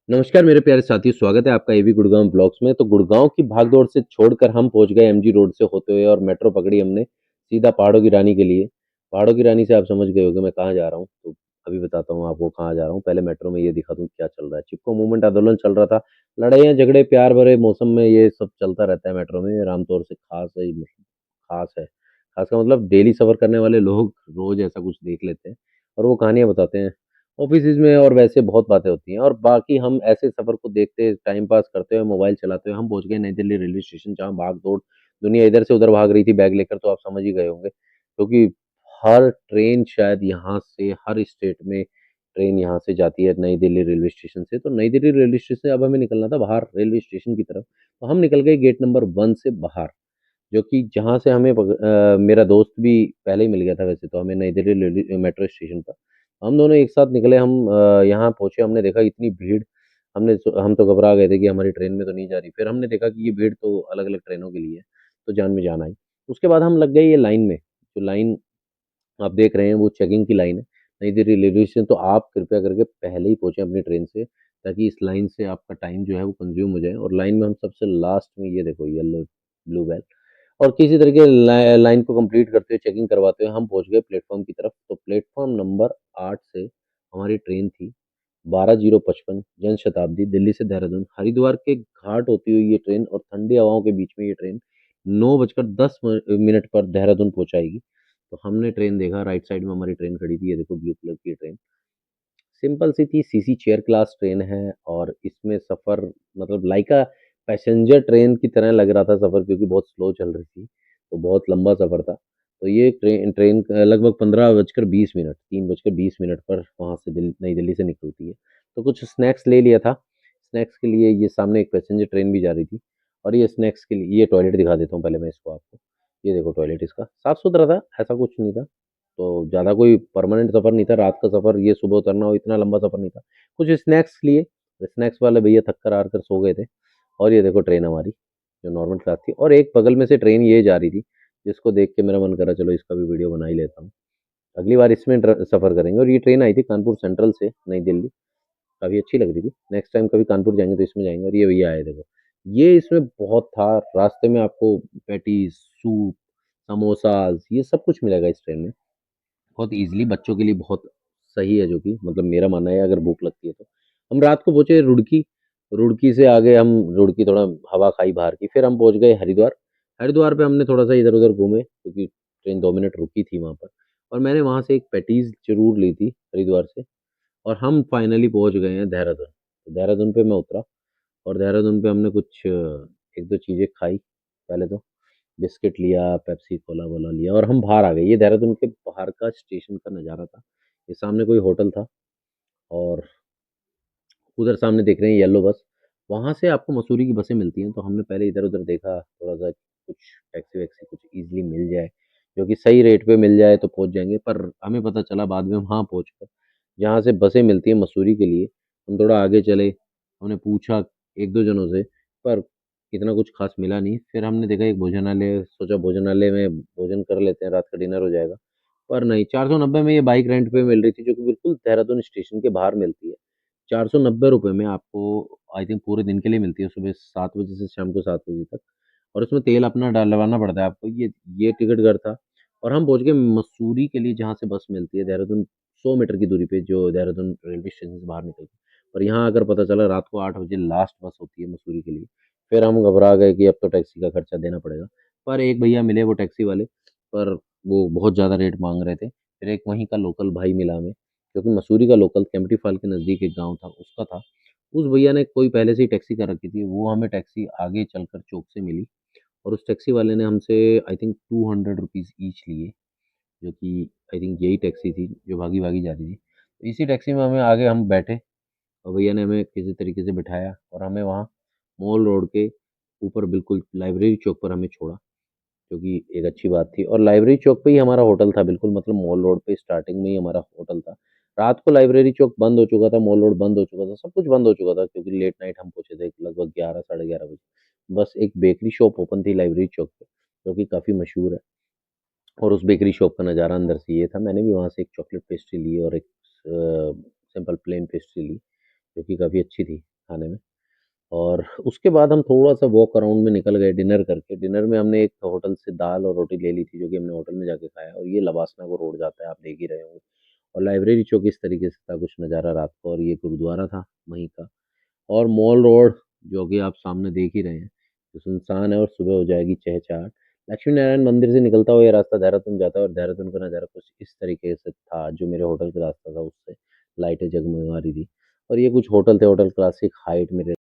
नमस्कार मेरे प्यारे साथियों, स्वागत है आपका एबी गुड़गांव ब्लॉग्स में। तो गुड़गांव की भागदौड़ से छोड़कर हम पहुंच गए एमजी रोड से होते हुए और मेट्रो पकड़ी हमने सीधा पहाड़ों की रानी के लिए। पहाड़ों की रानी से आप समझ गए होंगे मैं कहाँ जा रहा हूँ, तो अभी बताता हूँ आपको कहाँ जा रहा हूँ। पहले मेट्रो में ये दिखा दूँ क्या चल रहा है। चिपको मूवमेंट आंदोलन चल रहा था, लड़ाइयाँ झगड़े प्यार भरे मौसम में ये सब चलता रहता है मेट्रो में। ये आमतौर से खास है, खास है। खास का मतलब डेली सफ़र करने वाले लोग रोज़ ऐसा कुछ देख लेते हैं और वो कहानियाँ बताते हैं। ऑफिसेज़ में और वैसे बहुत बातें होती हैं और बाकी हम ऐसे सफ़र को देखते, टाइम पास करते हुए, मोबाइल चलाते हुए हम पहुँच गए नई दिल्ली रेलवे स्टेशन, जहाँ भाग-दौड़ दुनिया इधर से उधर भाग रही थी बैग लेकर, तो आप समझ ही गए होंगे। क्योंकि हर ट्रेन शायद यहाँ से हर स्टेट में ट्रेन यहाँ से जाती है नई दिल्ली रेलवे स्टेशन से। तो नई दिल्ली रेलवे स्टेशन से अब हमें निकलना था बाहर रेलवे स्टेशन की तरफ। तो हम निकल गए गेट नंबर 1 से बाहर, जो कि जहाँ से मेरा दोस्त भी पहले ही मिल गया था वैसे तो हमें नई दिल्ली मेट्रो स्टेशन पर। हम दोनों एक साथ निकले, हम यहाँ पहुँचे, हमने देखा इतनी भीड़, हम तो घबरा गए थे कि हमारी ट्रेन में तो नहीं जा रही। फिर हमने देखा कि ये भीड़ तो अलग-अलग ट्रेनों के लिए है, तो जान में जान आई। उसके बाद हम लग गए ये लाइन में, जो लाइन आप देख रहे हैं वो चेकिंग की लाइन है। नई दिल्ली रेलवे स्टेशन, तो आप कृपया करके पहले ही पहुँचे अपनी ट्रेन से, ताकि इस लाइन से आपका टाइम जो है वो कंज़्यूम हो जाए। और लाइन में हम सबसे लास्ट में, ये देखो येलो ब्लू बेल, और किसी तरीके लाइन को कंप्लीट करते हुए चेकिंग करवाते हुए हम पहुंच गए प्लेटफॉर्म की तरफ। तो प्लेटफॉर्म नंबर 8 से हमारी ट्रेन थी 12:55 जन शताब्दी, दिल्ली से देहरादून। हरिद्वार के घाट होती हुई ये ट्रेन और ठंडी हवाओं के बीच में ये ट्रेन 9:10 पर देहरादून पहुंचाएगी। तो हमने ट्रेन देखा, राइट साइड में हमारी ट्रेन खड़ी थी, ये देखो ब्लू कलर की ट्रेन, सिंपल सी थी, सीसी चेयर क्लास ट्रेन है। और इसमें सफ़र मतलब लाइक अ पैसेंजर ट्रेन की तरह लग रहा था सफ़र, क्योंकि बहुत स्लो चल रही थी, तो बहुत लंबा सफ़र था। तो ये ट्रेन ट्रेन लगभग 15:20 3:20 पर वहाँ से नई दिल्ली से निकलती है। तो कुछ स्नैक्स ले लिया था। स्नैक्स के लिए ये सामने एक पैसेंजर ट्रेन भी जा रही थी, और ये स्नैक्स के लिए ये टॉयलेट दिखा देता हूँ पहले मैं इसको आपको। ये देखो टॉयलेट इसका साफ-सुथरा था, ऐसा कुछ नहीं था। तो ज़्यादा कोई परमानेंट सफ़र नहीं था, रात का सफ़र, ये सुबह उतरना हो, इतना लंबा सफ़र नहीं था। कुछ स्नैक्स लिए, स्नैक्स वाले भैया थक कर हार कर सो गए थे। और ये देखो ट्रेन हमारी, जो नॉर्मल क्लास थी, और एक बगल में से ट्रेन ये जा रही थी, जिसको देख के मेरा मन करा चलो इसका भी वीडियो बना ही लेता हूँ। अगली बार इसमें सफ़र करेंगे। और ये ट्रेन आई थी कानपुर सेंट्रल से नई दिल्ली, काफ़ी अच्छी लग रही थी। नेक्स्ट टाइम कभी कानपुर जाएँगे तो इसमें जाएँगे। और ये भैया आए देखो, ये इसमें बहुत था, रास्ते में आपको पैटीज़, सूप, समोसाज़, ये सब कुछ मिलेगा इस ट्रेन में। बहुत ईज़िली बच्चों के लिए बहुत सही है, जो कि मतलब मेरा मानना है अगर भूख लगती है तो। हम रात को पहुँचे रुड़की, रुड़की से आगे हम रुड़की थोड़ा हवा खाई बाहर की, फिर हम पहुँच गए हरिद्वार। हरिद्वार पे हमने थोड़ा-सा इधर-उधर घूमे, क्योंकि ट्रेन 2 मिनट रुकी थी वहाँ पर, और मैंने वहाँ से एक पैटीज़ ज़रूर ली थी हरिद्वार से। और हम फाइनली पहुँच गए हैं देहरादून। तो देहरादून पे मैं उतरा, और देहरादून पे हमने कुछ 1-2 चीज़ें खाई पहले तो। बिस्किट लिया, पेप्सी कोला-वोला लिया और हम बाहर आ गए। ये देहरादून के बाहर का स्टेशन का नज़ारा था। ये सामने कोई होटल था, और उधर सामने देख रहे हैं येलो बस। वहाँ से आपको मसूरी की बसें मिलती हैं, तो हमने पहले इधर-उधर देखा थोड़ा-सा, कुछ टैक्सी-वैक्सी कुछ ईज़िली मिल जाए, जो कि सही रेट पे मिल जाए तो पहुँच जाएँगे। पर हमें पता चला बाद में वहाँ पहुँचकर, जहाँ से बसें मिलती हैं मसूरी के लिए, हम थोड़ा आगे चले, हमने पूछा 1-2 जनों से, पर इतना कुछ ख़ास मिला नहीं। फिर हमने देखा एक भोजनालय, सोचा भोजनालय में भोजन कर लेते हैं, रात का डिनर हो जाएगा। पर नहीं, 490 में ये बाइक रेंट पे मिल रही थी, जो कि बिल्कुल देहरादून स्टेशन के बाहर मिलती है। ₹490 में आपको आई थिंक पूरे दिन के लिए मिलती है, सुबह 7 बजे से शाम को 7 बजे तक। और उसमें तेल अपना डलवाना पड़ता है आपको। ये टिकट घर था, और हम पहुँच गए मसूरी के लिए, जहाँ से बस मिलती है देहरादून 100 मीटर की दूरी पे, जो देहरादून रेलवे स्टेशन से बाहर निकल के। पर यहाँ आकर पता चला रात को 8 बजे लास्ट बस होती है मसूरी के लिए। फिर हम घबरा गए कि अब तो टैक्सी का खर्चा देना पड़ेगा। पर एक भैया मिले वो टैक्सी वाले, पर वो बहुत ज़्यादा रेट माँग रहे थे। फिर एक वहीं का लोकल भाई मिला हमें, क्योंकि मसूरी का लोकल केम्प्टी फॉल के नज़दीक एक गाँव था, उसका था। उस भैया ने कोई पहले से ही टैक्सी कर रखी थी, वो हमें टैक्सी आगे चलकर चौक से मिली, और उस टैक्सी वाले ने हमसे आई थिंक ₹200 ईच लिए, जो कि आई थिंक यही टैक्सी थी जो भागी-भागी जा रही थी। तो इसी टैक्सी में हमें आगे हम बैठे, और भैया ने हमें किसी तरीके से बिठाया, और हमें वहाँ मॉल रोड के ऊपर बिल्कुल लाइब्रेरी चौक पर हमें छोड़ा, जो कि एक अच्छी बात थी। और लाइब्रेरी चौक पे ही हमारा होटल था, बिल्कुल मतलब मॉल रोड पे स्टार्टिंग में ही हमारा होटल था। रात को लाइब्रेरी चौक बंद हो चुका था, मॉल रोड बंद हो चुका था, सब कुछ बंद हो चुका था, क्योंकि लेट नाइट हम पहुँचे थे लगभग 11 साढ़े 11 बजे। बस एक बेकरी शॉप ओपन थी लाइब्रेरी चौक पे, जो कि काफ़ी मशहूर है। और उस बेकरी शॉप का नज़ारा अंदर से ये था। मैंने भी वहाँ से एक चॉकलेट पेस्ट्री ली, और एक सिंपल प्लेन पेस्ट्री ली, जो कि काफ़ी अच्छी थी। खाने में। और उसके बाद हम थोड़ा-सा वॉक अराउंड में निकल गए डिनर करके। डिनर में हमने एक होटल से दाल और रोटी ले ली थी, जो कि हमने होटल में जाके खाया और ये लवासना को रोड जाता है, आप देख ही रहे होंगे। और लाइब्रेरी चौक इस तरीके से था कुछ नज़ारा रात को और ये गुरुद्वारा था वहीं का। और मॉल रोड जो कि आप सामने देख ही रहे हैं, तो सुनसान है और सुबह हो जाएगी चहचहाट। लक्ष्मी नारायण मंदिर से निकलता हुआ ये रास्ता देहरादून जाता है और देहरादून का नज़ारा कुछ इस तरीके से था, जो मेरे होटल का रास्ता था उससे लाइटें जगमगा रही थी। और ये कुछ होटल थे, होटल क्लासिक हाइट मेरे